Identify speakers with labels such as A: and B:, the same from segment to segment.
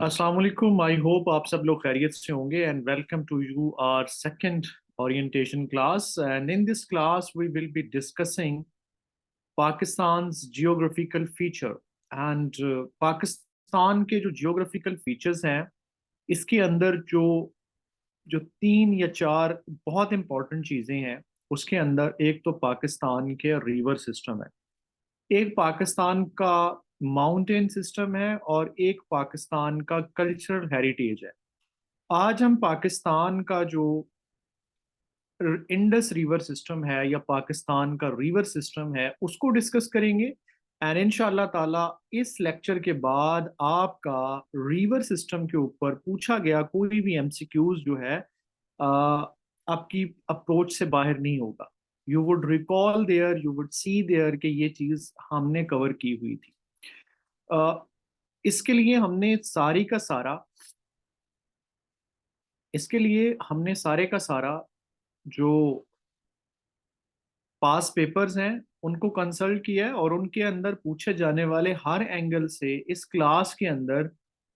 A: अस्सलाम वालेकुम। I hope आप सब लोग खैरियत से होंगे and welcome to you our second orientation class. And in this class we will be discussing Pakistan's geographical feature. And Pakistan के जो जियोग्राफिकल फीचर्स हैं, इसके अंदर जो जो तीन या चार बहुत इंपॉर्टेंट चीज़ें हैं, उसके अंदर एक तो पाकिस्तान के रिवर सिस्टम है, एक पाकिस्तान का माउंटेन सिस्टम है और एक पाकिस्तान का कल्चरल हेरिटेज है। आज हम पाकिस्तान का जो इंडस रिवर सिस्टम है या पाकिस्तान का रिवर सिस्टम है उसको डिस्कस करेंगे। एंड इंशाल्लाह ताला इस लेक्चर के बाद आपका रिवर सिस्टम के ऊपर पूछा गया कोई भी एमसीक्यूज जो है आ, आपकी अप्रोच से बाहर नहीं होगा। You would recall there, you would see there कि ये चीज हमने कवर की हुई थी। आ, इसके लिए हमने सारी का सारा इसके लिए हमने सारे का सारा जो पास पेपर्स हैं उनको कंसल्ट किया है और उनके अंदर पूछे जाने वाले हर एंगल से इस क्लास के अंदर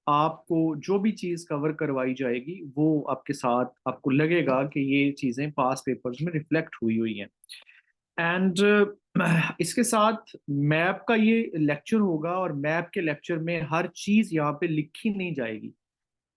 A: आपको जो भी चीज़ कवर करवाई जाएगी वो आपके साथ आपको लगेगा कि ये चीज़ें पास पेपर्स में रिफ्लेक्ट हुई हुई हैं। एंड इसके साथ मैप का ये लेक्चर होगा और मैप के लेक्चर में हर चीज़ यहाँ पे लिखी नहीं जाएगी।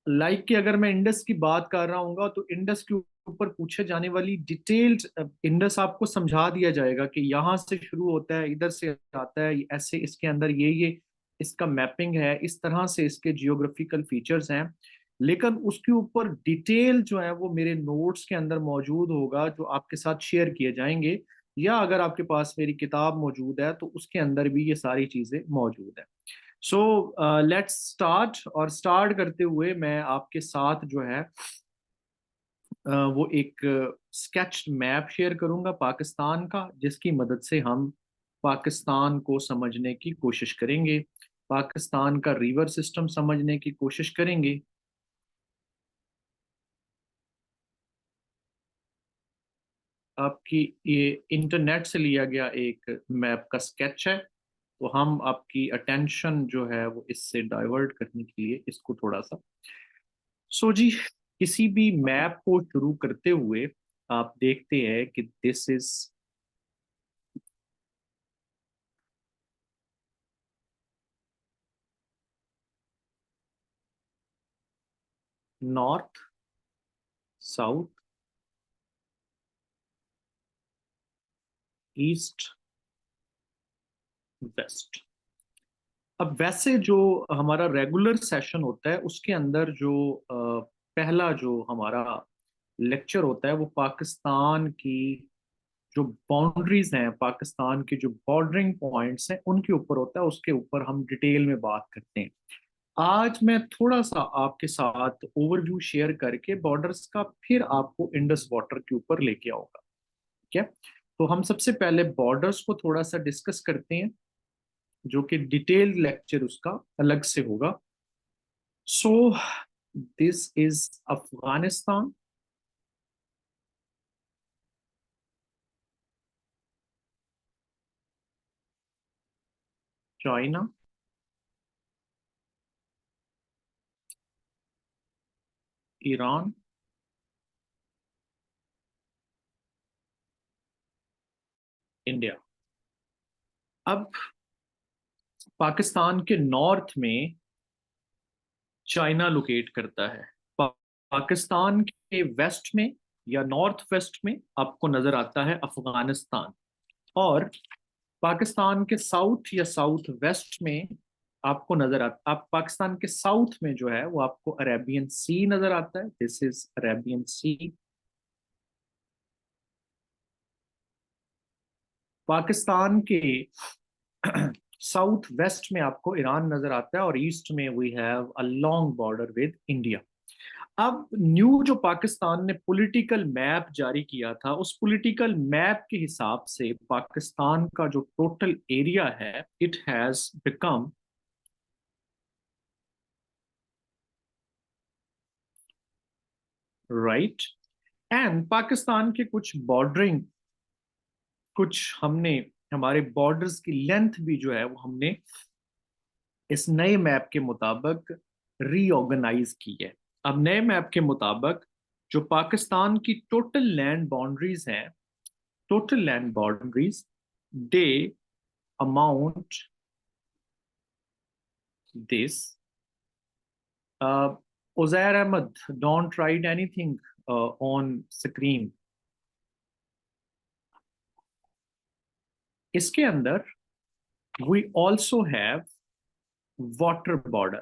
A: कि अगर मैं इंडस की बात कर रहा हूँ तो इंडस के ऊपर पूछे जाने वाली डिटेल्ड इंडस आपको समझा दिया जाएगा कि यहाँ से शुरू होता है, इधर से आता है, ऐसे इसके अंदर ये इसका मैपिंग है, इस तरह से इसके जियोग्राफिकल फीचर्स हैं। लेकिन उसके ऊपर डिटेल जो है वो मेरे नोट्स के अंदर मौजूद होगा जो आपके साथ शेयर किए जाएंगे, या अगर आपके पास मेरी किताब मौजूद है तो उसके अंदर भी ये सारी चीज़ें मौजूद है। So let's start. और स्टार्ट करते हुए मैं आपके साथ जो है वो एक स्केच मैप शेयर करूंगा पाकिस्तान का, जिसकी मदद से हम पाकिस्तान को समझने की कोशिश करेंगे, पाकिस्तान का रिवर सिस्टम समझने की कोशिश करेंगे। आपकी ये इंटरनेट से लिया गया एक मैप का स्केच है, तो हम आपकी अटेंशन जो है वो इससे डाइवर्ट करने के लिए इसको थोड़ा सा। सो जी, किसी भी मैप को शुरू करते हुए आप देखते हैं कि this is north, south, east, west. अब वैसे जो हमारा रेगुलर सेशन होता है उसके अंदर जो पहला जो हमारा लेक्चर होता है वो पाकिस्तान की जो बाउंड्रीज हैं, पाकिस्तान के जो बॉर्डरिंग पॉइंट्स हैं उनके ऊपर होता है, उसके ऊपर हम डिटेल में बात करते हैं। आज मैं थोड़ा सा आपके साथ ओवरव्यू शेयर करके बॉर्डर्स का फिर आपको इंडस वाटर के ऊपर लेके आऊंगा। ठीक है, तो हम सबसे पहले बॉर्डर्स को थोड़ा सा डिस्कस करते हैं, जो कि डिटेल्ड लेक्चर उसका अलग से होगा। So this is Afghanistan, China, Iran, India. अब पाकिस्तान के नॉर्थ में चाइना लोकेट करता है। पाकिस्तान के वेस्ट में या नॉर्थ वेस्ट में आपको नजर आता है अफगानिस्तान। और पाकिस्तान के साउथ या साउथ वेस्ट में आपको नजर आता, आप पाकिस्तान के साउथ में जो है वो आपको अरेबियन सी नजर आता है। दिस इज अरेबियन सी। पाकिस्तान के साउथ वेस्ट में आपको ईरान नजर आता है और ईस्ट में we have a long border with India. अब न्यू जो पाकिस्तान ने पॉलिटिकल मैप जारी किया था, उस पॉलिटिकल मैप के हिसाब से पाकिस्तान का जो टोटल एरिया है it has become right. And Pakistan के कुछ बॉर्डरिंग, कुछ हमने हमारे बॉर्डर्स की लेंथ भी जो है वो हमने इस नए मैप के मुताबिक रीऑर्गेनाइज की है। अब नए मैप के मुताबिक जो पाकिस्तान की टोटल लैंड बाउंड्रीज हैं, total land boundaries, they amount this, Uzair Ahmed, don't write anything on screen. इसके अंदर we also have water border,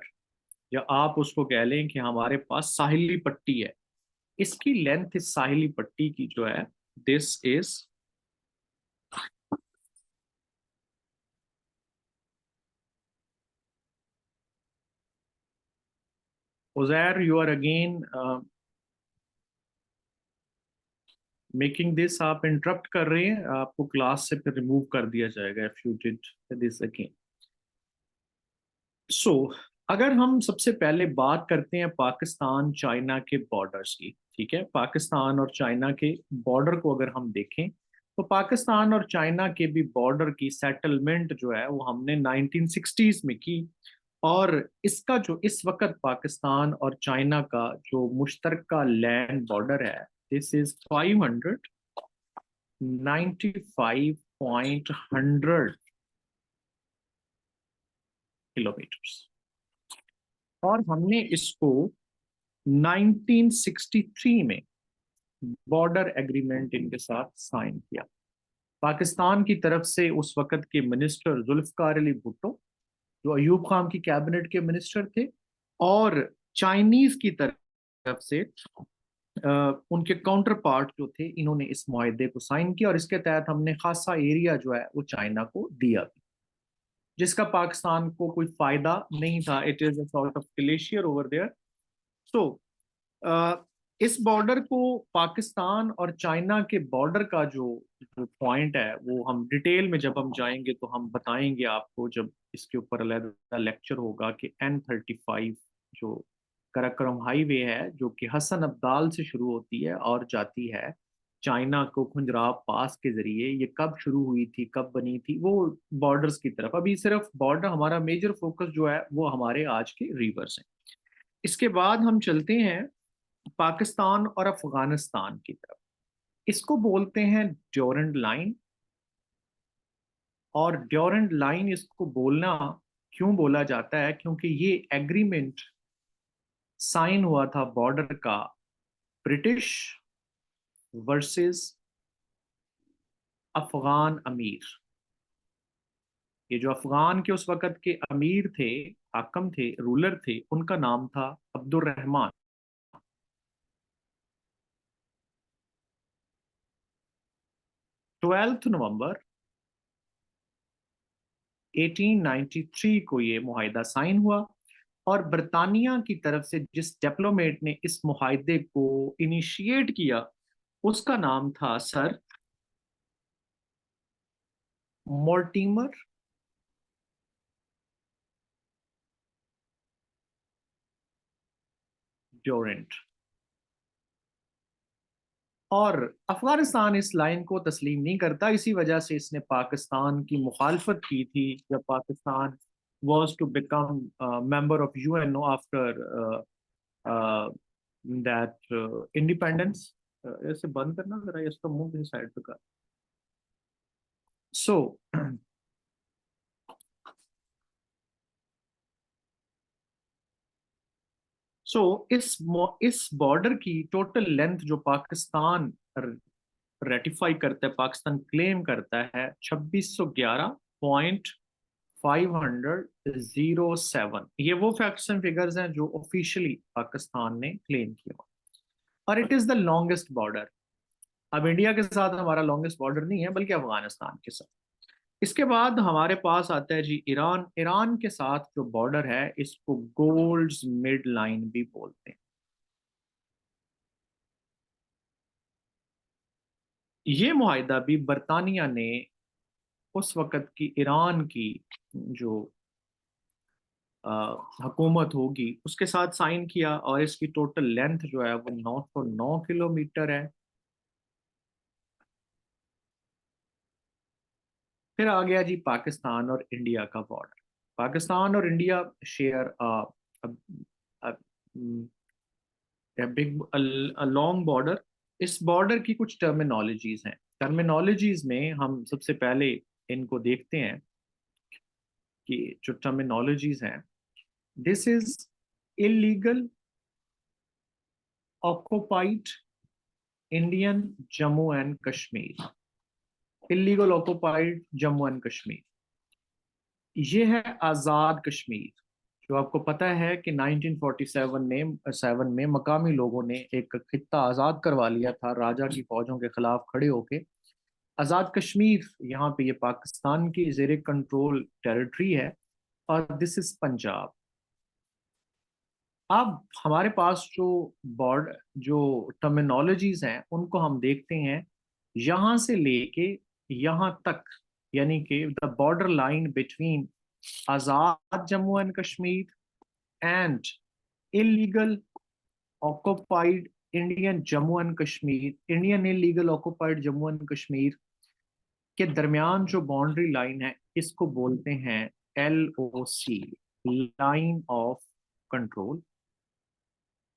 A: या आप उसको कह लें कि हमारे पास साहिली पट्टी है। इसकी लेंथ इस साहिली पट्टी की जो है, this is, Uzair you are again making this, आप इंटरप्ट कर रहे हैं, आपको क्लास से फिर रिमूव कर दिया जाएगा if you did this again. So अगर हम सबसे पहले बात करते हैं पाकिस्तान चाइना के बॉर्डर्स की, ठीक है, पाकिस्तान और चाइना के बॉर्डर को अगर हम देखें, तो पाकिस्तान और चाइना के भी बॉर्डर की सेटलमेंट जो है वो हमने 1960s में की। और इसका जो इस वक्त पाकिस्तान और चाइना का जो मुश्तरका लैंड बॉर्डर है, दिस इज 595.100 किलोमीटर्स। और हमने इसको 1963 में बॉर्डर एग्रीमेंट इनके साथ साइन किया। पाकिस्तान की तरफ से उस वक्त के मिनिस्टर जुल्फकार अली भुट्टो, जो अयूब खान की कैबिनेट के मिनिस्टर थे, और चाइनीज की तरफ से उनके काउंटर पार्ट जो थे, इन्होंने इस मुआहदे को साइन किया। और इसके तहत हमने खासा एरिया जो है वो चाइना को दिया भी, जिसका पाकिस्तान को कोई फायदा नहीं था। It is a sort of glacier over there. So इस बॉर्डर को, पाकिस्तान और चाइना के बॉर्डर का जो जो पॉइंट है, वो हम डिटेल में जब हम जाएंगे तो हम बताएंगे आपको, जब इसके ऊपर अलग लेक्चर होगा, कि N35 जो कराकोरम हाईवे है, जो कि हसन अब्दाल से शुरू होती है और जाती है चाइना को खुंजराब पास के जरिए, ये कब शुरू हुई थी, कब बनी थी, वो बॉर्डर्स की तरफ। अभी सिर्फ बॉर्डर, हमारा मेजर फोकस जो है वो हमारे आज के रिवर्स हैं। इसके बाद हम चलते हैं पाकिस्तान और अफगानिस्तान की तरफ। इसको बोलते हैं ड्यूरेंट लाइन। और ड्यूरेंट लाइन इसको बोलना क्यों बोला जाता है, क्योंकि ये एग्रीमेंट साइन हुआ था बॉर्डर का ब्रिटिश वर्सेस अफगान अमीर। ये जो अफगान के उस वक्त के अमीर थे, हाकम थे, रूलर थे, उनका नाम था अब्दुल रहमान। 12 नवंबर 1893 को ये मुआहिदा साइन हुआ। और बरतानिया की तरफ से जिस डिप्लोमेट ने इस मुआहिदे को इनिशिएट किया, उसका नाम था सर मोर्टिमर ड्यूरेंट। और अफगानिस्तान इस लाइन को तस्लीम नहीं करता, इसी वजह से इसने पाकिस्तान की मुखालफत की थी जब Pakistan was to become member of UNO after that independence. ऐसे बंद करना जरा, इसका मुंह किसी साइड पे कर। सो सो इस बॉर्डर की टोटल लेंथ जो पाकिस्तान रेटिफाई करता है, पाकिस्तान क्लेम करता है, 2611.507। ये वो फैक्ट्स एंड फिगर्स हैं जो ऑफिशियली पाकिस्तान ने क्लेम किया। और it is the longest border. अब इंडिया के साथ हमारा लॉन्गेस्ट बॉर्डर नहीं है, बल्कि अफगानिस्तान के साथ। इसके बाद हमारे पास आता है जी ईरान। ईरान के साथ जो बॉर्डर है, इसको गोल्ड्स मिड लाइन भी बोलते हैं। ये मुआहिदा भी बरतानिया ने उस वक़्त की ईरान की जो हुकूमत होगी उसके साथ साइन किया। और इसकी टोटल लेंथ जो है वो 909 किलोमीटर है। फिर आ गया जी पाकिस्तान और इंडिया का बॉर्डर। पाकिस्तान और India share big long border. इस बॉर्डर की कुछ टर्मिनोलॉजीज हैं। टर्मिनोलॉजीज में हम सबसे पहले इनको देखते हैं कि जो टर्मिनोलॉजीज हैं, this is illegal occupied Indian Jammu and Kashmir. Illegal occupied Jammu and Kashmir, ये है आज़ाद कश्मीर। जो आपको पता है कि 1947 में मकामी लोगों ने एक खित्ता आज़ाद करवा लिया था राजा की फौजों के खिलाफ खड़े होके। आज़ाद कश्मीर यहाँ पे ये पाकिस्तान की जेर कंट्रोल टेरिटरी है, और दिस इज पंजाब। अब हमारे पास जो बॉर्डर जो टर्मिनोलॉजीज हैं उनको हम देखते हैं, यहाँ से लेके यहाँ तक, यानी कि the border line between Azad Jammu and Kashmir and illegal occupied Indian Jammu and Kashmir, Indian illegal occupied Jammu and Kashmir के दरमियान जो बाउंड्री लाइन है, इसको बोलते हैं LOC, लाइन ऑफ कंट्रोल।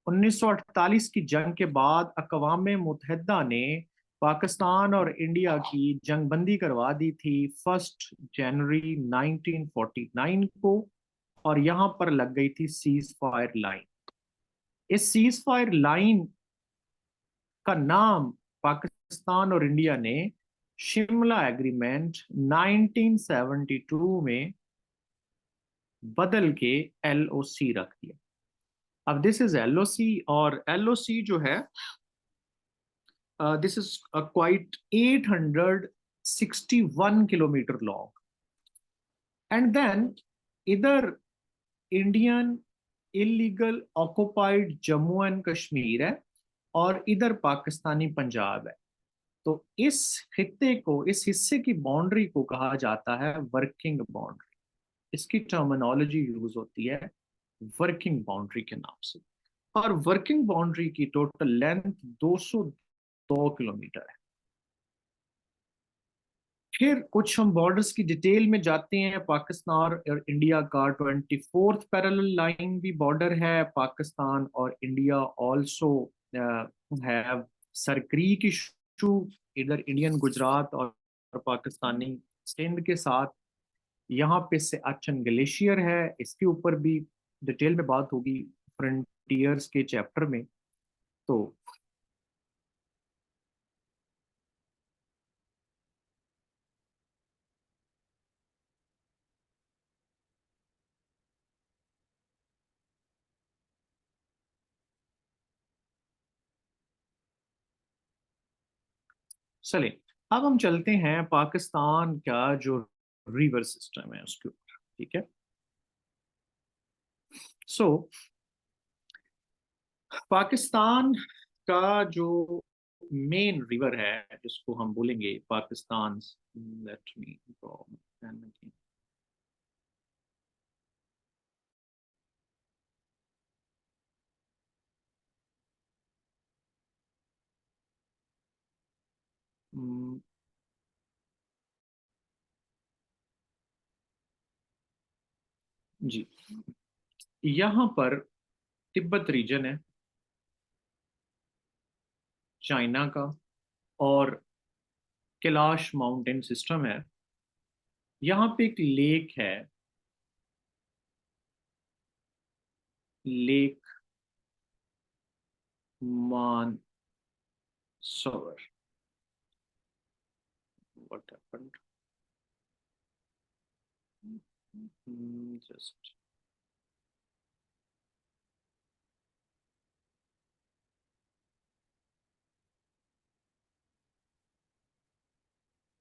A: 1948 की जंग के बाद अक़वाम मुत्तहिदा ने पाकिस्तान और इंडिया की जंगबंदी करवा दी थी 1 जनवरी 1949 को, और यहाँ पर लग गई थी सीज फायर लाइन। इस सीज फायर लाइन का नाम पाकिस्तान और इंडिया ने शिमला एग्रीमेंट 1972 में बदल के LOC रख दिया। अब दिस इज LOC, और LOC जो है, this is quite 861 kilometre long. And then इधर Indian illegal occupied Jammu and Kashmir है, और इधर पाकिस्तानी पंजाब है। तो इस खित्ते को, इस हिस्से की बाउंड्री को कहा जाता है वर्किंग बाउंड्री। इसकी टर्मिनोलॉजी यूज होती है वर्किंग बाउंड्री के नाम से। और वर्किंग बाउंड्री की टोटल लेंथ 202 किलोमीटर है। फिर कुछ हम बॉर्डर्स की डिटेल में जाते हैं। पाकिस्तान और इंडिया का 24th पैरेलल लाइन भी बॉर्डर है। पाकिस्तान और India also have Sir Creek issue, इधर इंडियन गुजरात और पाकिस्तानी सिंध के साथ। यहाँ पे से अच्छन ग्लेशियर है, इसके ऊपर भी डिटेल में बात होगी फ्रंटियर्स के चैप्टर में। तो चलिए, अब हम चलते हैं पाकिस्तान का जो रिवर सिस्टम है उसके ऊपर। ठीक है। सो पाकिस्तान का जो मेन रिवर है, जिसको हम बोलेंगे Pakistan, let me draw pen again. जी, यहाँ पर तिब्बत रीजन है चाइना का, और कैलाश माउंटेन सिस्टम है। यहाँ पे एक लेक है, lake Mansarovar. What happened, just,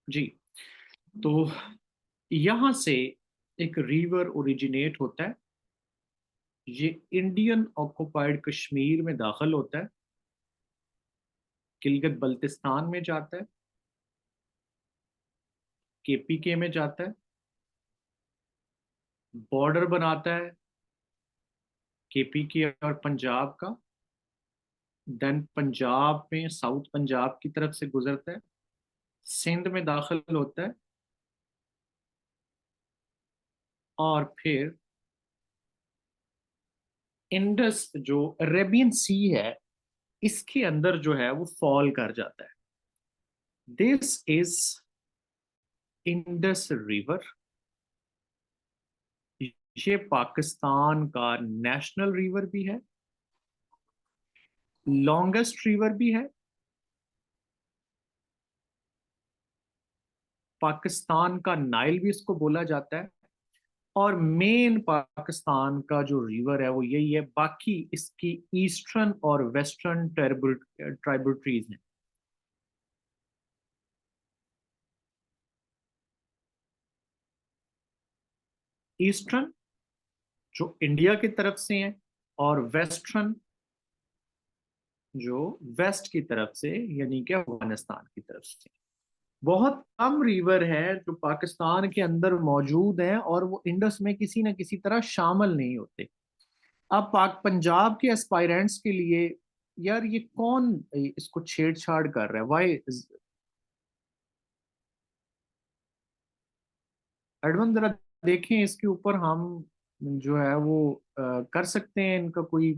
A: जी। तो यहाँ से एक रिवर ओरिजिनेट होता है। ये इंडियन ऑक्युपाइड कश्मीर में दाखिल होता है, गिलगित बल्तिस्तान में जाता है, KPK में जाता है, बॉर्डर बनाता है KPK और पंजाब का। देन पंजाब में साउथ पंजाब की तरफ से गुजरता है, सिंध में दाखिल होता है, और फिर इंडस जो अरेबियन सी है, इसके अंदर जो है वो फॉल कर जाता है। This is Indus river. ये पाकिस्तान का नेशनल रिवर भी है, लॉन्गेस्ट रिवर भी है। पाकिस्तान का नाइल भी इसको बोला जाता है। और मेन पाकिस्तान का जो रिवर है वो यही है, बाकी इसकी ईस्टर्न और वेस्टर्न ट्राइब्यूटरीज हैं। ईस्टर्न जो इंडिया की तरफ से हैं, और वेस्टर्न जो वेस्ट की तरफ से, यानी कि अफगानिस्तान की तरफ से। बहुत कम रिवर है जो पाकिस्तान के अंदर मौजूद हैं और वो इंडस में किसी न किसी तरह शामिल नहीं होते। अब पाक पंजाब के एस्पायरेंट्स के लिए, यार ये कौन इसको छेड़छाड़ कर रहा है? वाई? एडवन जरा देखें इसके ऊपर, हम जो है वो कर सकते हैं इनका कोई,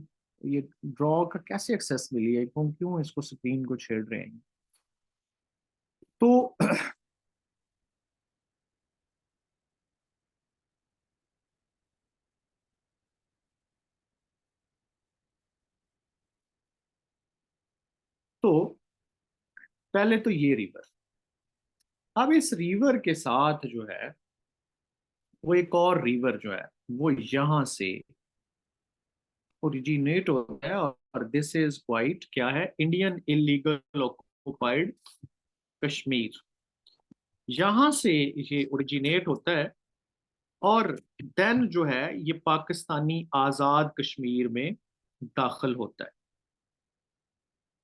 A: ये ड्रॉ का कैसे एक्सेस मिली है, क्यों क्यों इसको स्क्रीन को छेड़ रहे हैं? तो तो पहले तो ये रिवर, अब इस रिवर के साथ जो है वो एक और रिवर जो है वो यहां से ओरिजिनेट होता है। और दिस इज क्वाइट क्या है, इंडियन इलीगल ऑक्युपाइड कश्मीर। यहां से ये ओरिजिनेट होता है और देन जो है ये पाकिस्तानी आजाद कश्मीर में दाखिल होता है।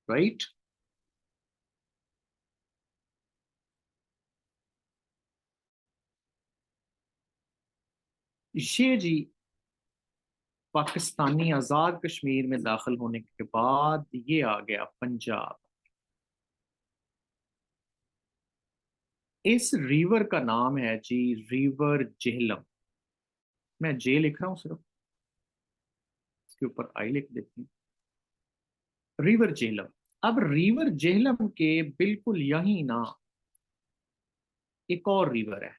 A: राइट। ये जी पाकिस्तानी आजाद कश्मीर में दाखिल होने के बाद ये आ गया पंजाब। इस रिवर का नाम है जी रिवर जेहलम। मैं जे लिख रहा हूँ सिर्फ, इसके ऊपर आई लिख देती हूँ। रिवर जेहलम। अब रिवर जेहलम के बिल्कुल यही ना एक और रिवर है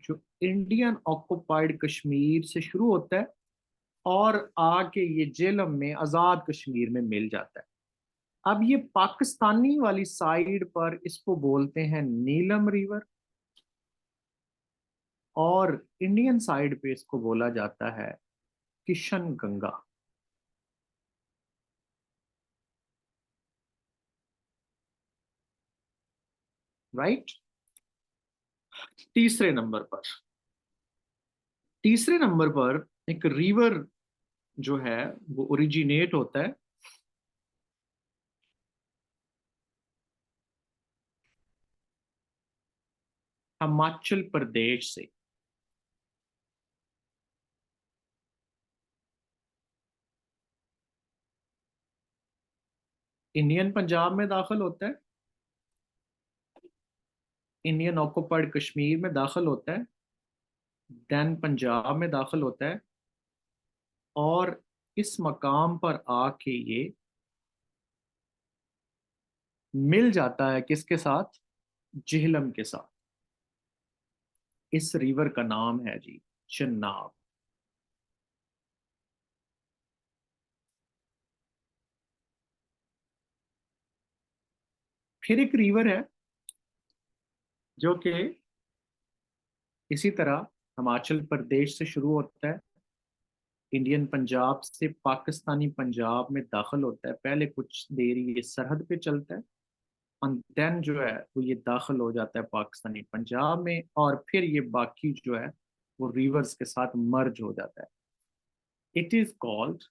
A: जो इंडियन ऑक्युपाइड कश्मीर से शुरू होता है और आके ये जेहलम में आजाद कश्मीर में मिल जाता है। अब ये पाकिस्तानी वाली साइड पर इसको बोलते हैं नीलम रिवर, और इंडियन साइड पे इसको बोला जाता है किशन गंगा। राइट। तीसरे नंबर पर, तीसरे नंबर पर एक रिवर जो है वो ओरिजिनेट होता है हिमाचल प्रदेश से। इंडियन पंजाब में दाखिल होता है, इंडियन ऑक्युपाइड कश्मीर में दाखिल होता है, देन पंजाब में दाखिल होता है, और इस मकाम पर आके ये मिल जाता है किसके साथ? जेहलम के साथ। इस रिवर का नाम है जी चन्नाब। फिर एक रिवर है जो कि इसी तरह हिमाचल प्रदेश से शुरू होता है, इंडियन पंजाब से पाकिस्तानी पंजाब में दाखिल होता है, पहले कुछ देर ये सरहद पे चलता है, और देन जो है वो ये दाखिल हो जाता है पाकिस्तानी पंजाब में, और फिर ये बाकी जो है वो रिवर्स के साथ मर्ज हो जाता है। It is called.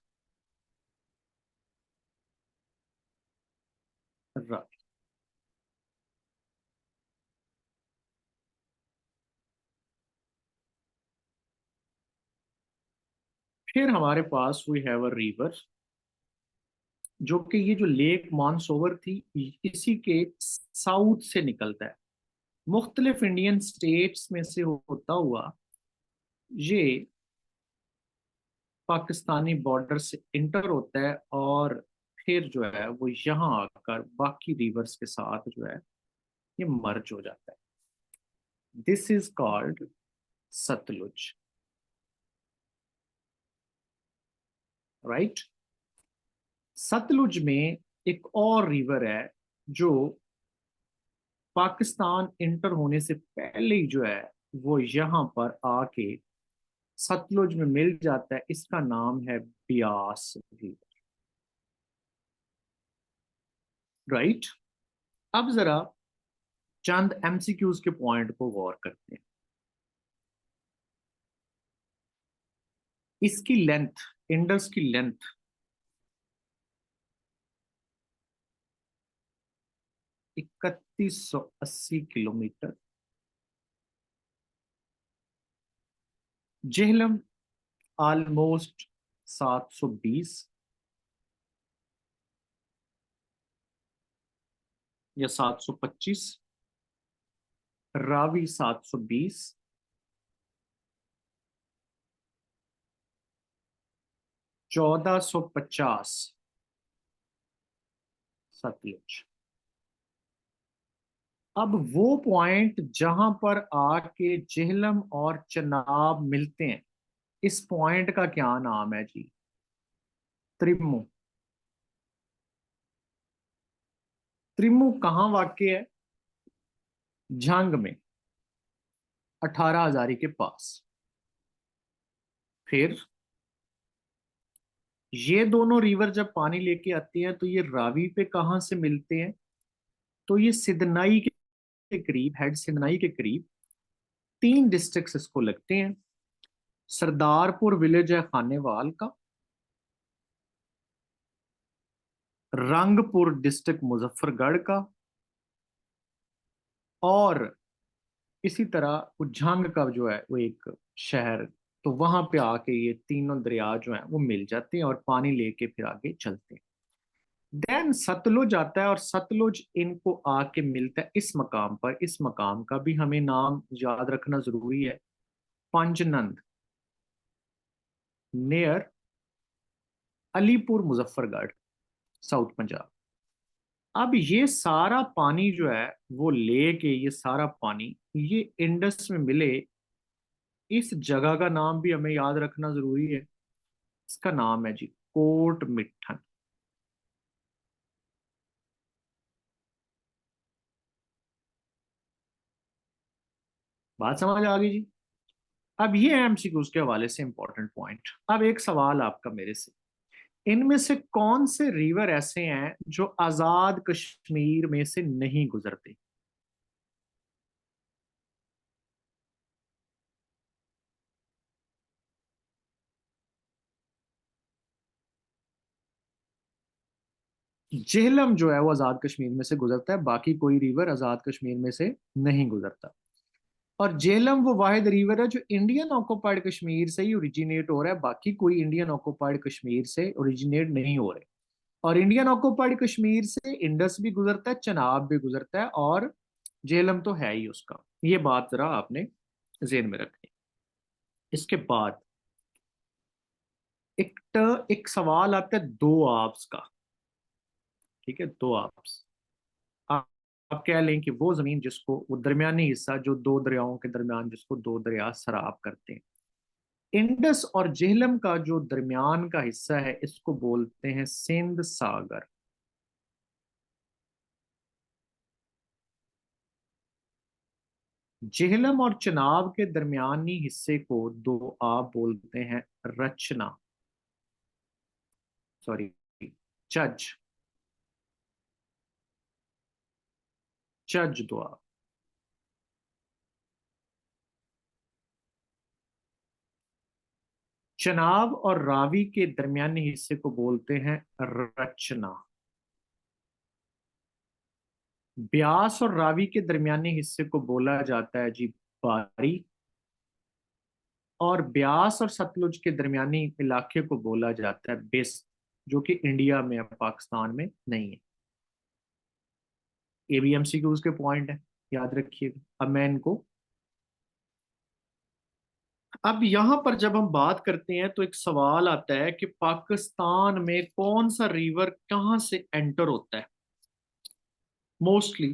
A: फिर हमारे पास वी हैव अ रिवर जो कि ये जो लेक मानसोवर थी इसी के साउथ से निकलता है, मुख्तलिफ इंडियन स्टेट्स में से होता हुआ ये पाकिस्तानी बॉर्डर से इंटर होता है और फिर जो है वो यहाँ आकर बाकी रिवर्स के साथ जो है ये मर्ज हो जाता है। This is called Sutlej, right. Sutlej में एक और रिवर है जो पाकिस्तान इंटर होने से पहले ही जो है वो यहाँ पर आके सतलुज में मिल जाता है। इसका नाम है ब्यास रिवर, राइट। अब जरा चंद एमसीक्यूज के पॉइंट को गौर करते हैं। इसकी लेंथ, इंडस की लेंथ 3180 किलोमीटर। जेहलम ऑलमोस्ट 720 या 725। रावी 720। 1450 सतलुज। अब वो पॉइंट जहां पर आके जेहलम और चनाब मिलते हैं, इस पॉइंट का क्या नाम है जी? त्रिमु। त्रिमु कहाँ वाक़ है? झंग में, 18 हजारी के पास। फिर ये दोनों रिवर जब पानी लेके आती हैं तो ये रावी पे कहाँ से मिलते हैं? तो ये सिदनाई के करीब, हेड सिदनाई के करीब 3 डिस्ट्रिक्ट इसको लगते हैं। सरदारपुर विलेज है खानेवाल का, रंगपुर डिस्ट्रिक्ट मुजफ्फरगढ़ का, और इसी तरह उज्जैन का जो है वो एक शहर। तो वहां पे आके ये तीनों दरिया जो हैं वो मिल जाते हैं और पानी लेके फिर आगे चलते हैं। देन सतलुज आता है और सतलुज इनको आके मिलता है इस मकाम पर। इस मकाम का भी हमें नाम याद रखना जरूरी है, पंजनंद, नियर अलीपुर मुजफ्फरगढ़, साउथ पंजाब। अब ये सारा पानी जो है वो लेके, ये सारा पानी ये इंडस में मिले। इस जगह का नाम भी हमें याद रखना जरूरी है। इसका नाम है जी कोट मिठन। बात समझ आ गई जी? अब ये एमसीक्यूज के हवाले से इंपॉर्टेंट पॉइंट। अब एक सवाल आपका मेरे से, इनमें से कौन से रिवर ऐसे हैं जो आजाद कश्मीर में से नहीं गुजरते? जेहलम जो है वो आजाद कश्मीर में से गुजरता है, बाकी कोई रिवर आजाद कश्मीर में से नहीं गुजरता। और जेहलम वो वाहिद रिवर है जो इंडियन ऑक्युपाइड कश्मीर से ही ओरिजिनेट हो रहा है, बाकी कोई इंडियन ऑक्युपाइड कश्मीर से ओरिजिनेट नहीं हो रहे। और इंडियन ऑक्युपाइड कश्मीर से इंडस भी गुजरता है, चनाब भी गुजरता है, और जेहलम तो है ही उसका। ये बात जरा आपने जेहन में रखनी। इसके बाद एक सवाल आता है दो आप्स का। ठीक है, दो आप्स। आप, आप कह लें कि वो जमीन जिसको, वो दरमियानी हिस्सा जो दो दरियाओं के दरमियान, जिसको दो दरिया सराब करते हैं, इंडस और जेहलम का जो दरमियान का हिस्सा है इसको बोलते हैं सिंध सागर। जेहलम और चनाब के दरमियानी हिस्से को दो आप बोलते हैं रचना, सॉरी, चज, चज दोआ। चनाब और रावी के दरमियानी हिस्से को बोलते हैं रचना। ब्यास और रावी के दरमियानी हिस्से को बोला जाता है जी बारी। और ब्यास और सतलुज के दरमियानी इलाके को बोला जाता है बेस, जो कि इंडिया में है, पाकिस्तान में नहीं है। एबीएमसीक्यूज के पॉइंट है, याद रखिएगा। अब मैं इनको अब यहां पर जब हम बात करते हैं तो एक सवाल आता है कि पाकिस्तान में कौन सा रिवर कहाँ से एंटर होता है। मोस्टली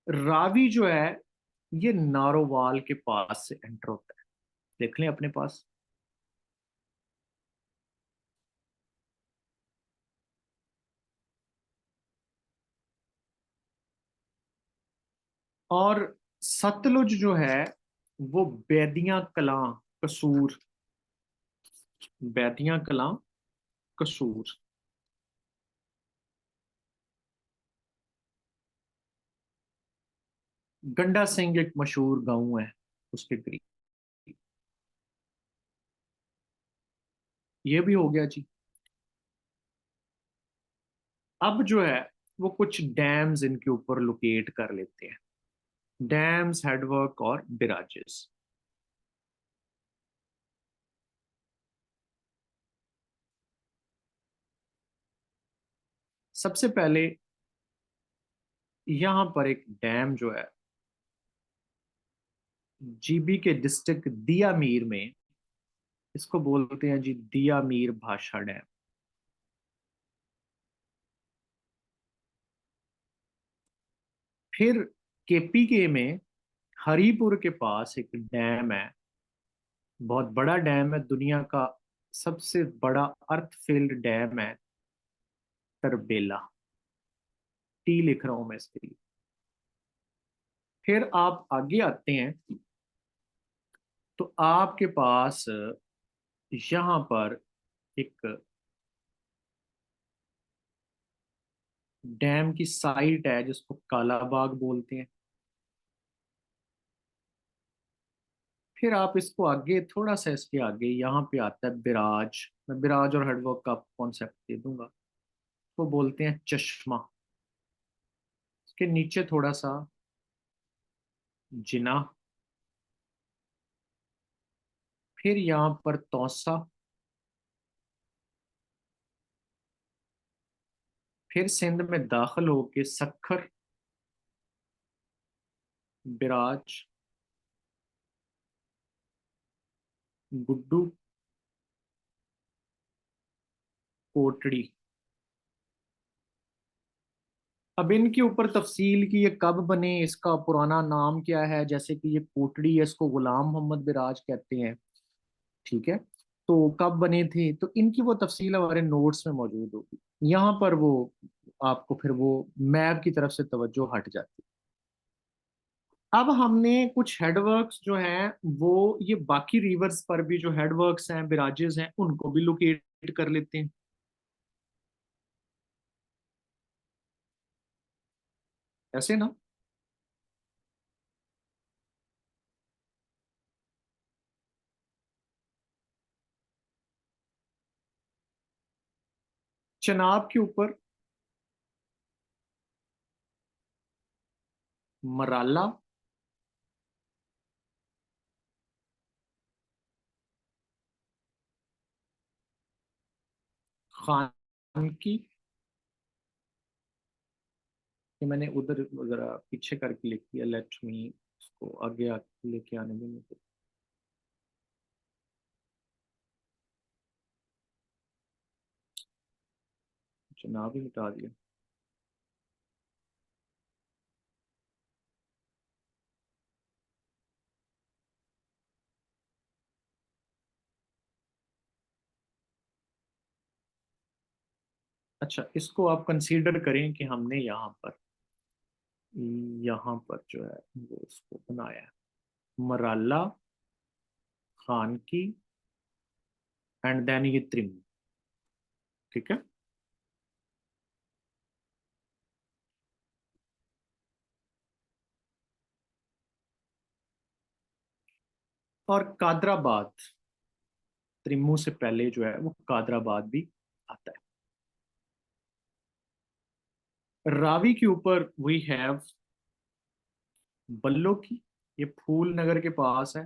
A: रावी जो है ये नारोवाल के पास से एंटर होता है। देख लें अपने पास। और सतलुज जो है वो बैदियां कलां, कसूर, बैदियां कलां, कसूर। गंडा सिंह एक मशहूर गांव है उसके करीब। ये भी हो गया जी। अब जो है वो कुछ डैम्स इनके ऊपर लोकेट कर लेते हैं। डैम्स, हेडवर्क और बिराजेस। सबसे पहले यहां पर एक डैम जो है जीबी के डिस्ट्रिक्ट दिया मीर में, इसको बोलते हैं जी दिया मीर भाषा डैम। फिर केपीके में हरीपुर के पास एक डैम है। बहुत बड़ा डैम है, दुनिया का सबसे बड़ा अर्थ फिल्ड डैम है तरबेला। टी लिख रहा हूं मैं इसके लिए। फिर आप आगे आते हैं तो आपके पास यहाँ पर एक डैम की साइट है जिसको कालाबाग बोलते हैं। फिर आप इसको आगे थोड़ा सा, इसके आगे यहाँ पे आता है बिराज। मैं बिराज और हडवर्क का कॉन्सेप्ट दे दूंगा। तो बोलते हैं चश्मा। इसके नीचे थोड़ा सा जिना। फिर यहाँ पर तौसा। फिर सिंध में दाखिल होके सखर, बिराज, गुड्डू, कोटड़ी। अब इनके ऊपर तफसील कि ये कब बने, इसका पुराना नाम क्या है, जैसे कि ये कोटड़ी है इसको गुलाम मोहम्मद बिराज कहते हैं। ठीक है। तो कब बने थे तो इनकी वो तफसील हमारे नोट्स में मौजूद होगी। यहाँ पर वो आपको फिर वो मैप की तरफ से तवज्जो हट जाती है। अब हमने कुछ हेडवर्क्स जो हैं वो ये बाकी रिवर्स पर भी जो हेडवर्क्स हैं, बिराजेस हैं, उनको भी लोकेट कर लेते हैं। ऐसे ना। चनाब के ऊपर मराला, खानकी। ये मैंने उधर जरा पीछे करके लिख दिया, लेट मी इसको आगे लेके आने देंगे तो। चनाब ही मिटा दिया। अच्छा, इसको आप कंसीडर करें कि हमने यहाँ पर जो है वो इसको बनाया है मराला, खानकी एंड देन ये त्रिम। ठीक है। और कादराबाद, त्रिमू से पहले जो है वो कादराबाद भी आता है। रावी के ऊपर वी हैव बल्लो की। ये फूल नगर के पास है,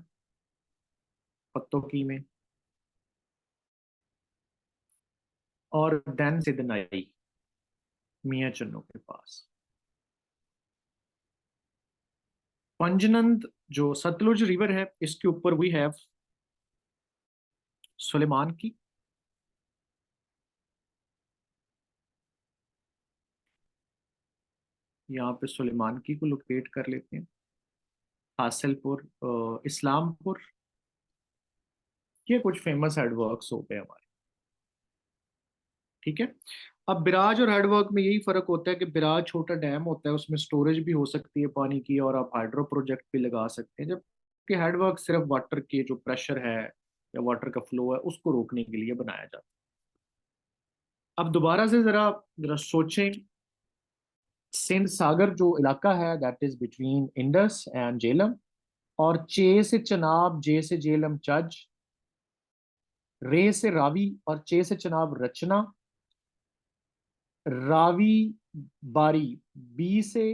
A: पत्तों की में। और देन सिदनाई, मियाँ चन्नू के पास। पंजनंद जो सतलुज रिवर है, इसके ऊपर वी हैव सुलेमान की। यहाँ पे सुलेमान की को लोकेट कर लेते हैं। हासिलपुर, इस्लामपुर, ये कुछ फेमस हेडवर्क्स हो गए हमारे। ठीक है। अब बिराज और हेडवर्क में यही फर्क होता है कि बिराज छोटा डैम होता है, उसमें स्टोरेज भी हो सकती है पानी की, और आप हाइड्रो प्रोजेक्ट भी लगा सकते हैं, जबकि हेडवर्क सिर्फ वाटर के जो प्रेशर है या वाटर का फ्लो है उसको रोकने के लिए बनाया जाता है। अब दोबारा से जरा जरा सोचें। सिंध सागर जो इलाका है, that is between Indus and Jhelum, और चे से चनाब, जे से जेलम चज, रे से रावी और चे से चनाब रचना, रावी बारी, बी से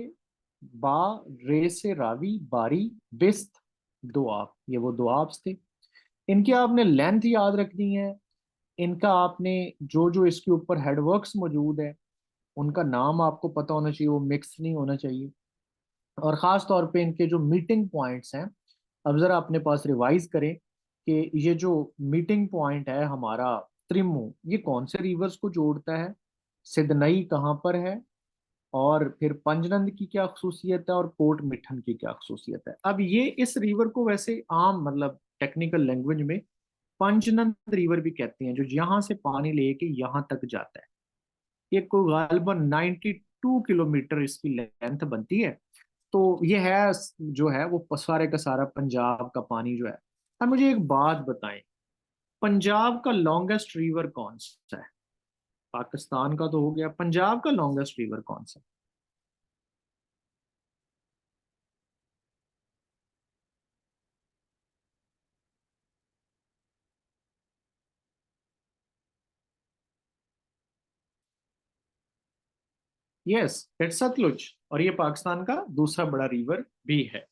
A: बा, रे से रावी बारी, बिस्त दोआब, ये वो दोआब्स थे। इनकी आपने लेंथ याद रखनी है। इनका आपने जो जो इसके ऊपर हेडवर्क्स मौजूद है उनका नाम आपको पता होना चाहिए, वो मिक्स नहीं होना चाहिए। और ख़ास तौर पे इनके जो मीटिंग पॉइंट्स हैं, अब ज़रा अपने पास रिवाइज करें कि ये जो मीटिंग पॉइंट है हमारा त्रिमू, ये कौन से रिवर्स को जोड़ता है, सिदनई कहाँ पर है, और फिर पंजनंद की क्या खसूसियत है, और कोट मिठन की क्या खसूसियत है। अब ये इस रिवर को वैसे आम मतलब टेक्निकल लैंग्वेज में पंजनंद रिवर भी कहते हैं, जो यहाँ से पानी लेके यहाँ तक जाता है। ये को गालबन 92 किलोमीटर इसकी लेंथ बनती है। तो ये है जो है वो सारे का सारा पंजाब का पानी जो है। अब मुझे एक बात बताएं, पंजाब का लॉन्गेस्ट रिवर कौन सा है? पाकिस्तान का तो हो गया, पंजाब का लॉन्गेस्ट रिवर कौन सा? यस, इट्स सतलुज, और ये पाकिस्तान का दूसरा बड़ा रिवर भी है।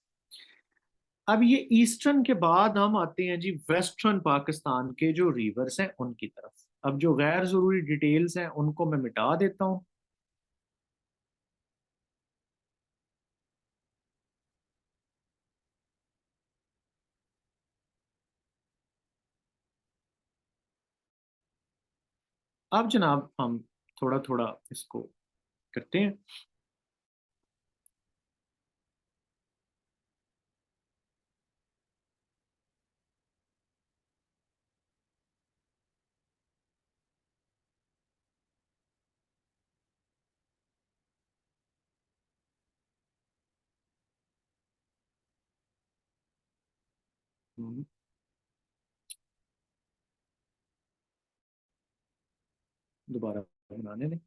A: अब ये ईस्टर्न के बाद हम आते हैं जी वेस्टर्न पाकिस्तान के जो रिवर्स हैं उनकी तरफ। अब जो गैर जरूरी डिटेल्स हैं उनको मैं मिटा देता हूं। अब जनाब हम थोड़ा थोड़ा इसको करते हैं। हम्म, दोबारा बनाने दें।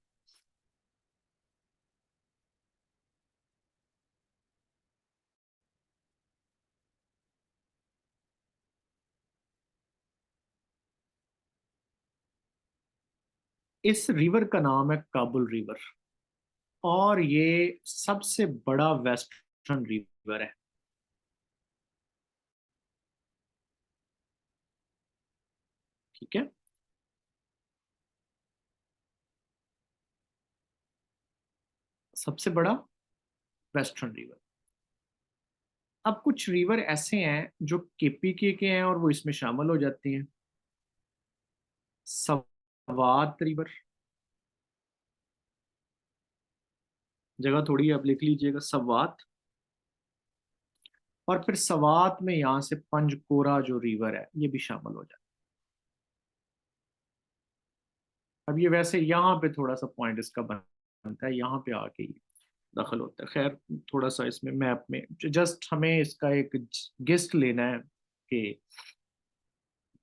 A: इस रिवर का नाम है काबुल रिवर, और ये सबसे बड़ा वेस्टर्न रिवर है। ठीक है। सबसे बड़ा वेस्टर्न रिवर। अब कुछ रिवर ऐसे हैं जो केपीके के हैं और वो इसमें शामिल हो जाती हैं। सवात रिवर, जगह थोड़ी आप लिख लीजिएगा, सवात। और फिर सवात में यहाँ से पंजकोरा जो रिवर है ये भी शामिल हो जाता है। अब ये वैसे यहाँ पे थोड़ा सा पॉइंट इसका बनता है, यहाँ पे आके ही दखल होता है। खैर, थोड़ा सा इसमें मैप में जस्ट हमें इसका एक गेस्ट लेना है कि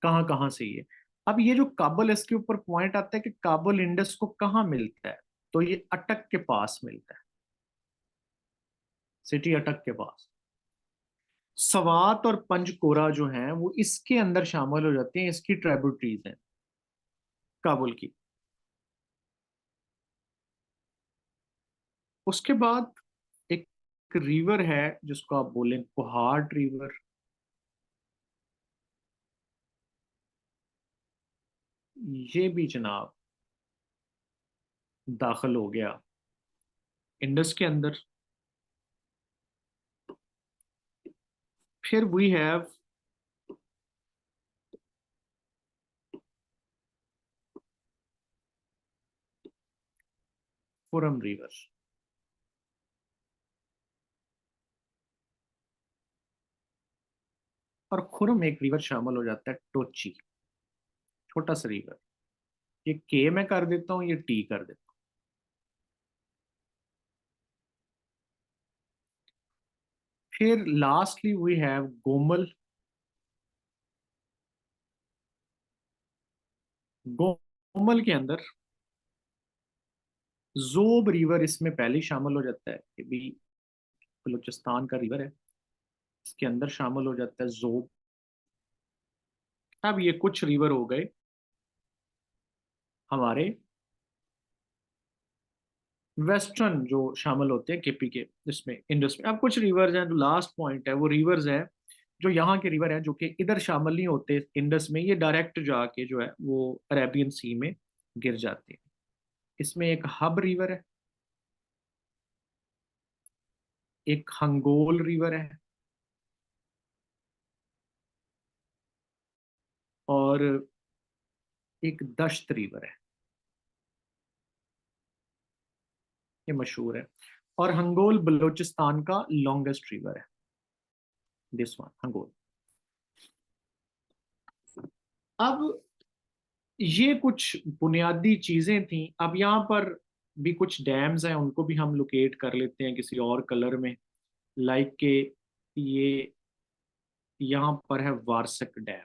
A: कहाँ कहाँ से ये। अब ये जो काबुल, इसके ऊपर पॉइंट आता है कि काबुल इंडस को कहाँ मिलता है, तो ये अटक के पास मिलता है, सिटी अटक के पास। सवात और पंजकोरा जो हैं वो इसके अंदर शामिल हो जाते हैं, इसकी ट्राइब्यूटरीज हैं काबुल की। उसके बाद एक रिवर है जिसको आप बोलें कोहाट रिवर, ये भी जनाब दाखिल हो गया इंडस के अंदर। फिर वी हैव खुरम रिवर। और खुरम एक रिवर शामिल हो जाता है, टोची, छोटा सा रिवर। ये के मैं कर देता हूँ, ये टी कर देता हूँ। फिर lastly we have Gomal. Gomal के अंदर जोब रिवर इसमें पहले ही शामिल हो जाता है, ये भी बलूचिस्तान का रिवर है। इसके अंदर शामिल हो जाता है जोब। अब ये कुछ रिवर हो गए हमारे वेस्टर्न जो शामिल होते हैं केपी के इसमें, इंडस में। अब कुछ रिवर्स हैं, जो लास्ट पॉइंट है वो रिवर्स है जो यहाँ के रिवर हैं जो कि इधर शामिल नहीं होते इंडस में, ये डायरेक्ट जाके जो है वो अरेबियन सी में गिर जाते हैं। इसमें एक हब रिवर है, एक हंगोल रिवर है, और एक दश्त रिवर है। ये मशहूर है। और हंगोल बलूचिस्तान का लॉन्गेस्ट रिवर है, दिस वन हंगोल। अब ये कुछ बुनियादी चीजें थी। अब यहाँ पर भी कुछ डैम्स हैं, उनको भी हम लोकेट कर लेते हैं किसी और कलर में। लाइक के ये यहाँ पर है वारसक डैम,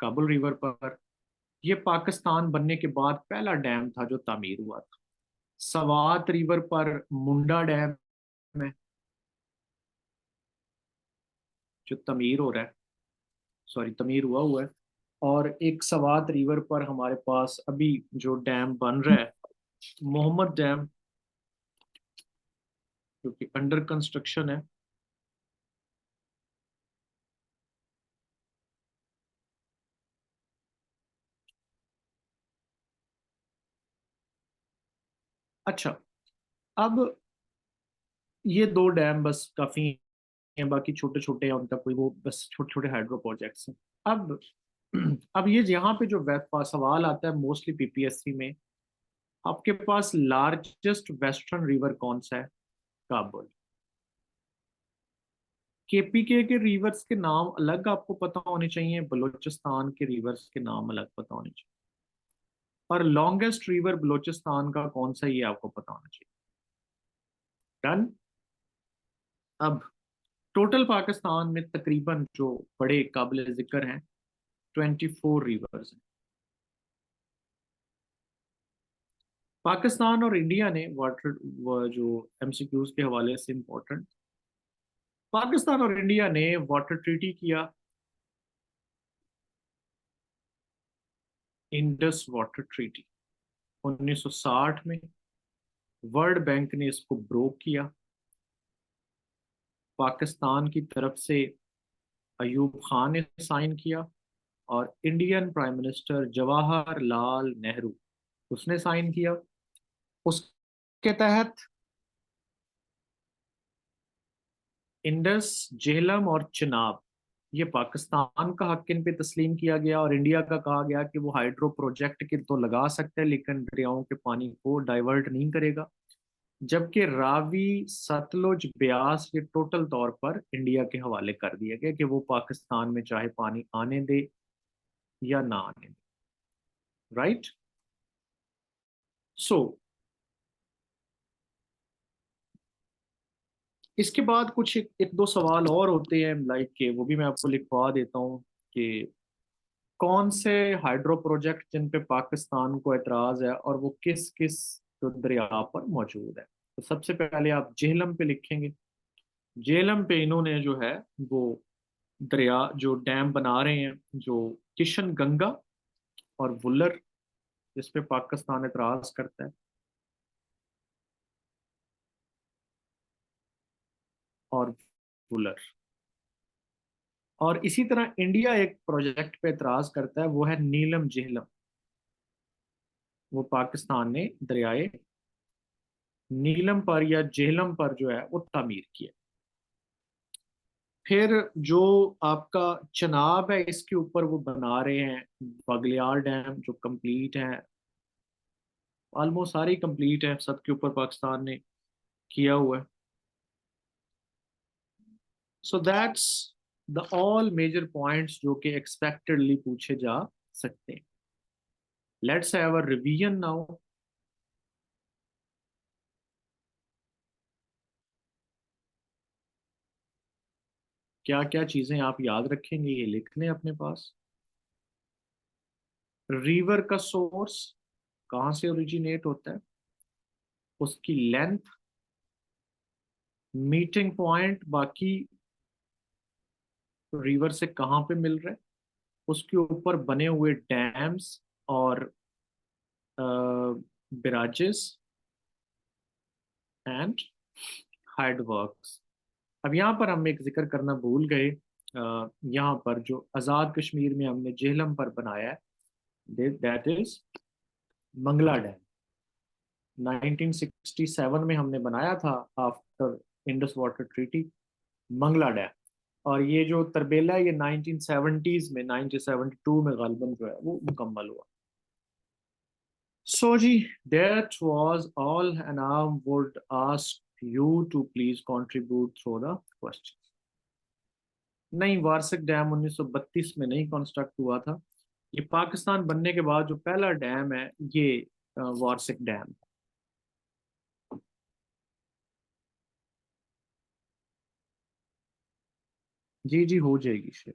A: काबुल रिवर पर। ये पाकिस्तान बनने के बाद पहला डैम था जो तामीर हुआ था। सवात रिवर पर मुंडा डैम है जो तमीर हो रहा है, सॉरी तमीर हुआ हुआ है। और एक सवात रिवर पर हमारे पास अभी जो डैम बन रहा है, मोहम्मद डैम, जो कि अंडर कंस्ट्रक्शन है। अच्छा, अब ये दो डैम बस काफी हैं, बाकी छोटे छोटे हैं उनका कोई वो बस छोटे छोटे हाइड्रो प्रोजेक्ट्स हैं। अब अब ये यहाँ पे जो सवाल आता है मोस्टली पीपीएससी में, आपके पास लार्जेस्ट वेस्टर्न रिवर कौन सा है? काबुल। केपीके के रिवर्स के नाम अलग आपको पता होने चाहिए, बलूचिस्तान के रिवर्स के नाम अलग पता होने चाहिए। और लॉन्गेस्ट रिवर बलूचिस्तान का कौन सा, ये आपको पता होना चाहिए। डन। अब टोटल पाकिस्तान में तकरीबन जो बड़े काबिल जिक्र हैं 24 रिवर्स हैं। पाकिस्तान और इंडिया ने वाटर जो एमसीक्यूज के हवाले से इंपॉर्टेंट, पाकिस्तान और इंडिया ने वाटर ट्रीटी किया, इंडस वाटर ट्रीटी 1960 में। वर्ल्ड बैंक ने इसको ब्रोक किया। पाकिस्तान की तरफ से अयूब खान ने साइन किया, और Indian prime minister Jawaharlal Nehru, उसने साइन किया। उसके तहत इंडस, झेलम और चिनाब, ये पाकिस्तान का हक इन पे तस्लीम किया गया, और इंडिया का कहा गया कि वो हाइड्रो प्रोजेक्ट के तो लगा सकते हैं लेकिन दरियाओं के पानी को डाइवर्ट नहीं करेगा। जबकि रावी, सतलुज, ब्यास ये टोटल तौर पर इंडिया के हवाले कर दिया गया कि वो पाकिस्तान में चाहे पानी आने दे या ना आने दे। राइट। सो इसके बाद कुछ एक दो सवाल और होते हैं, लाइक के वो भी मैं आपको लिखवा देता हूँ कि कौन से हाइड्रो प्रोजेक्ट जिन पे पाकिस्तान को एतराज है और वो किस किस तो दरिया पर मौजूद है। तो सबसे पहले आप झेलम पे लिखेंगे। झेलम पे इन्होंने जो है वो दरिया जो डैम बना रहे हैं, जो किशन गंगा और वुलर, जिस पे पाकिस्तान एतराज करता है, और वुलर। और इसी तरह इंडिया एक प्रोजेक्ट पे एतराज करता है, वो है नीलम झेलम। वो पाकिस्तान ने दरियाए नीलम पर या झेलम पर जो है वो तामीर किया। फिर जो आपका चनाब है इसके ऊपर वो बना रहे हैं बगलियार डैम, जो कंप्लीट है, ऑलमोस्ट सारी कंप्लीट है, सबके ऊपर पाकिस्तान ने किया हुआ है। So that's the all major points जो कि एक्सपेक्टेडली पूछे जा सकते हैं। Let's have a revision now. क्या क्या चीजें आप याद रखेंगे ये लिख लें अपने पास। रिवर का सोर्स कहाँ से ओरिजिनेट होता है, उसकी लेंथ, मीटिंग पॉइंट बाकी रिवर से कहाँ पे मिल रहा है, उसके ऊपर बने हुए डैम्स और बिराजेस एंड हाइड वर्क्स। अब यहाँ पर हम एक जिक्र करना भूल गए, यहाँ पर जो आज़ाद कश्मीर में हमने जेहलम पर बनाया है, दैट इज मंगला डैम। 1967 में हमने बनाया था after Indus water treaty, Mangla dam. और ये जो तरबेला है ये 1970s में, 1972 में गालिबन जो है वो मुकम्मल हुआ। So ji, that was all, and I would ask you to please contribute through the questions. नहीं, वार्षिक डैम 1932 में नहीं कंस्ट्रक्ट हुआ था। ये पाकिस्तान बनने के बाद जो पहला डैम है ये वार्षिक डैम। जी जी, हो जाएगी शेर।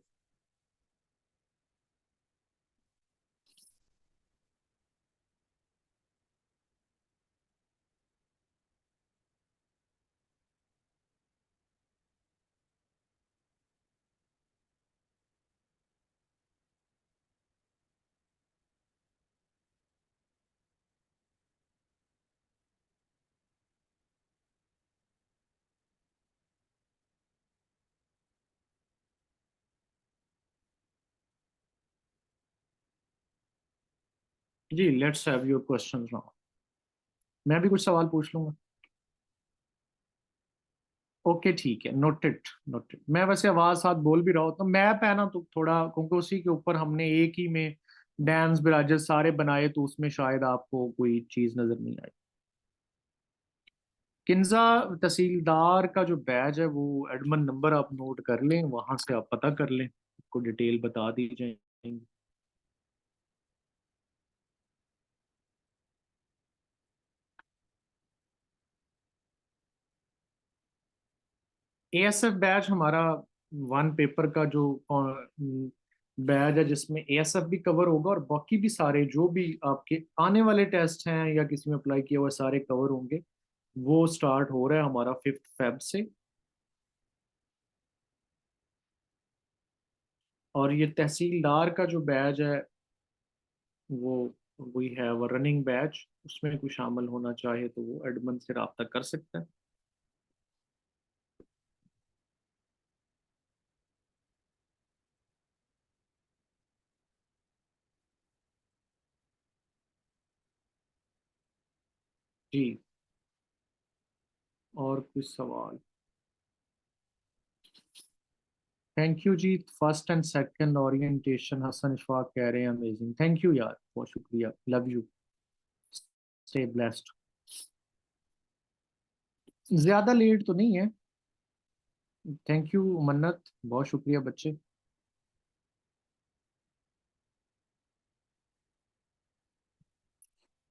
A: जी, let's have your questions now. मैं भी कुछ सवाल पूछ लूंगा। ओके ठीक है, नोटेड नोटेड। मैं वैसे आवाज साथ बोल भी रहा हूँ, तो मैप है ना, तो थोड़ा क्योंकि उसी के ऊपर हमने एक ही में डैम्स बिराजेस सारे बनाए, तो उसमें शायद आपको कोई चीज नजर नहीं आई। किन्जा तहसीलदार का जो बैज है वो एडमन नंबर आप नोट कर लें, वहां से आप पता कर लें, आपको डिटेल बता दी जाएंगी। एएसएफ बैच हमारा वन पेपर का जो बैच है, जिसमें एएसएफ भी कवर होगा और बाकी भी सारे जो भी आपके आने वाले टेस्ट हैं या किसी में अप्लाई किया हुआ सारे कवर होंगे। वो स्टार्ट हो रहा है हमारा 5 फेब से। और ये तहसीलदार का जो बैच है वो we have a running batch, उसमें कोई शामिल होना चाहे तो वो एडमन से रब्ता कर सकते हैं। जी, और कुछ सवाल। थैंक यू जी, first and second orientation Hasan Ishfaq कह रहे हैं अमेजिंग, थैंक यू यार, बहुत शुक्रिया, लव यू, स्टे ब्लेस्ड। ज्यादा लेट तो नहीं है। थैंक यू मन्नत, बहुत शुक्रिया बच्चे।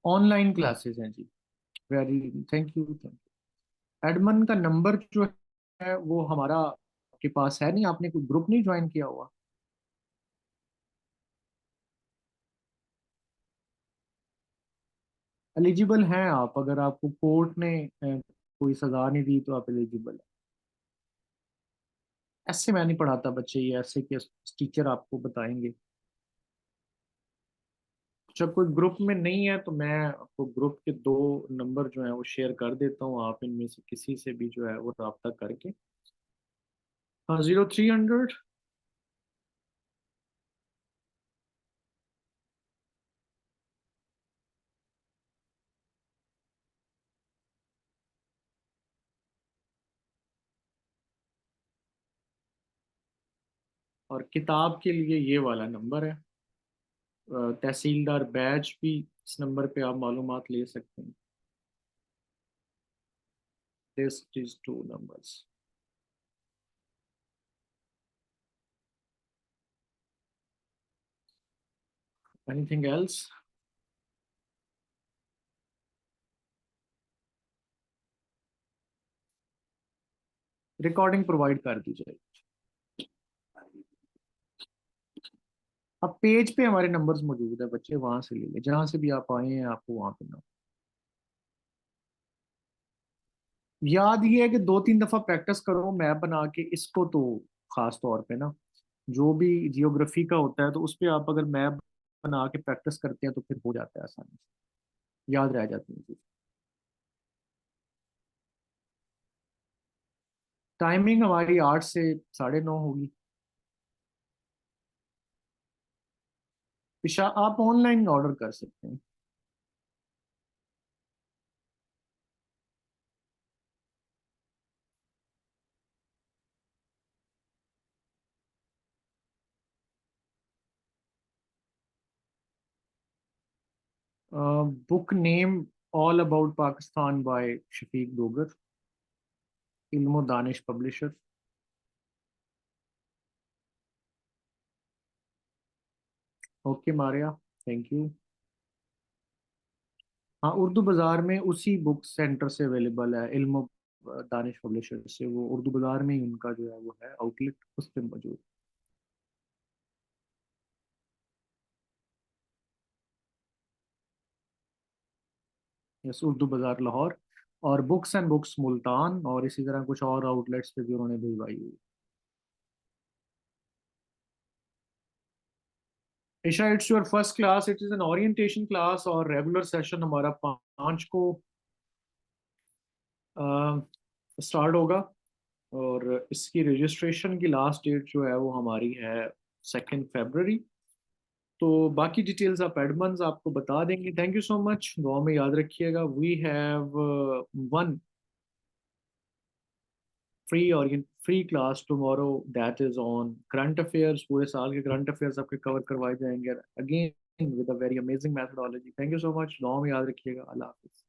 A: ऑनलाइन क्लासेस हैं जी। Very thank you, thank you. Admin का नंबर जो है वो हमारा आपके पास है नहीं, आपने कोई ग्रुप नहीं ज्वाइन किया हुआ। एलिजिबल हैं आप, अगर आपको कोर्ट ने कोई सजा नहीं दी तो आप एलिजिबल है। ऐसे मैं नहीं पढ़ाता बच्चे, ये ऐसे के टीचर आपको बताएंगे। जब कोई ग्रुप में नहीं है तो मैं आपको ग्रुप के 2 नंबर जो है वो शेयर कर देता हूँ, आप इनमें से किसी से भी जो है वो रब्ता करके। हाँ, 0300। और किताब के लिए ये वाला नंबर है। तहसीलदार बैच भी इस नंबर पे आप मालूमात ले सकते हैं। This is two numbers. Anything else? Recording provide कर दी जाएगी। अब पेज पे हमारे नंबर्स मौजूद है बच्चे, वहां से ले लें, जहां से भी आप आए हैं आपको वहां पे ना। याद ये है कि 2-3 दफा प्रैक्टिस करो मैप बना के इसको तो, खास तौर पे ना, जो भी जियोग्राफी का होता है तो उस पे आप अगर मैप बना के प्रैक्टिस करते हैं तो फिर हो जाता है आसानी से, याद रह जाती है चीज़। टाइमिंग हमारी 8 से 9:30 होगी। पिशा आप ऑनलाइन ऑर्डर कर सकते हैं। Book name all about Pakistan by Shafiq Dogar, Ilmo Danish publisher. Okay Maria, thank you. हाँ, उर्दू बाजार में उसी बुक सेंटर से अवेलेबल है, इल्मो दानिश पब्लिशर से, वो उर्दू बाजार में ही उनका जो है वो है आउटलेट, उस पर मौजूद। यस, उर्दू बाजार लाहौर, और बुक्स एंड बुक्स मुल्तान, और इसी तरह कुछ और आउटलेट्स पे भी उन्होंने भिजवाई हुई। Isha, it's your first class, it is an orientation class, और रेगुलर सेशन हमारा 5 को स्टार्ट होगा। और इसकी रजिस्ट्रेशन की लास्ट डेट जो है वो हमारी है 2 फरवरी। तो बाकी डिटेल्स आप एडमंस आपको बता देंगे। थैंक यू सो मच, दुआ में याद रखिएगा। We have one free class tomorrow, that is on current affairs. पूरे साल के करंट अफेयर्स आपके कवर करवाए जाएंगे, again with a very amazing methodology. Thank you so much, दुआ में याद रखिएगा। अल्लाह हाफिज।